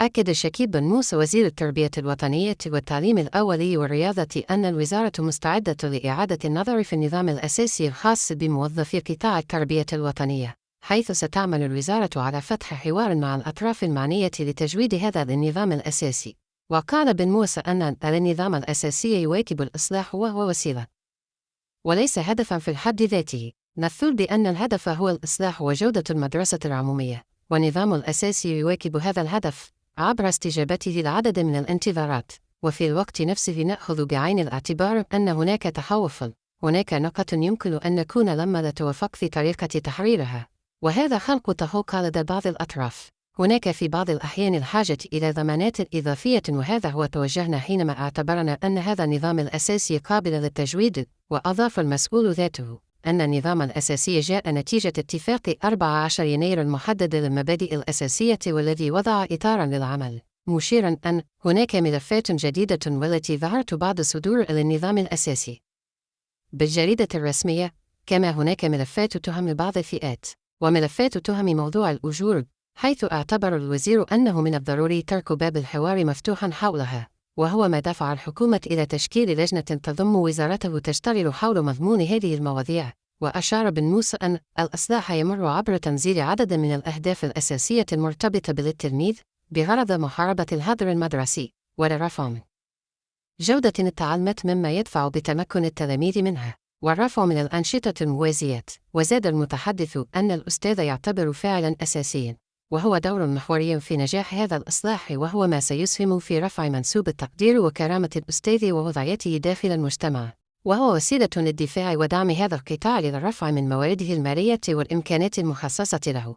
أكد شكيب بن موسى وزير التربية الوطنية والتعليم الأولي والرياضة أن الوزارة مستعدة لإعادة النظر في النظام الأساسي الخاص بموظفي قطاع التربية الوطنية، حيث ستعمل الوزارة على فتح حوار مع الأطراف المعنية لتجويد هذا النظام الأساسي. وقال بن موسى أن النظام الأساسي يواكب الإصلاح وهو وسيلة وليس هدفا في الحد ذاته. نثل بأن الهدف هو الإصلاح وجودة المدرسة العمومية، والنظام الأساسي يواكب هذا الهدف عبر استجابته للعدد من الانتظارات. وفي الوقت نفسه نأخذ بعين الاعتبار أن هناك تخوف، هناك نقط يمكن أن نكون لم نتوافق في طريقة تحريرها، وهذا خلق تهوق لدى بعض الأطراف. هناك في بعض الأحيان الحاجة إلى ضمانات إضافية، وهذا هو توجهنا حينما اعتبرنا أن هذا النظام الأساسي قابل للتجويد. وأضاف المسؤول ذاته أن النظام الأساسي جاء نتيجة اتفاق 14 يناير المحدد للمبادئ الأساسية والذي وضع إطاراً للعمل، مشيراً أن هناك ملفات جديدة والتي ظهرت بعد صدور النظام الأساسي بالجريدة الرسمية، كما هناك ملفات تهم بعض الفئات وملفات تهم موضوع الأجور، حيث اعتبر الوزير أنه من الضروري ترك باب الحوار مفتوحاً حولها، وهو ما دفع الحكومة إلى تشكيل لجنة تضم وزارته تشتغل حول مضمون هذه المواضيع. وأشار بن موسى أن الإصلاح يمر عبر تنزيل عدد من الأهداف الأساسية المرتبطة بالتلميذ بغرض محاربة الهدر المدرسي ورفع جودة التعليمات مما يدفع بتمكن التلاميذ منها، والرفع من الأنشطة الموازيات. وزاد المتحدث أن الأستاذ يعتبر فاعلاً أساسياً، وهو دور محوري في نجاح هذا الإصلاح، وهو ما سيسهم في رفع منسوب التقدير وكرامة الأستاذ ووضعيته داخل المجتمع، وهو وسيلة للدفاع ودعم هذا القطاع للرفع من موارده المالية والإمكانات المخصصة له.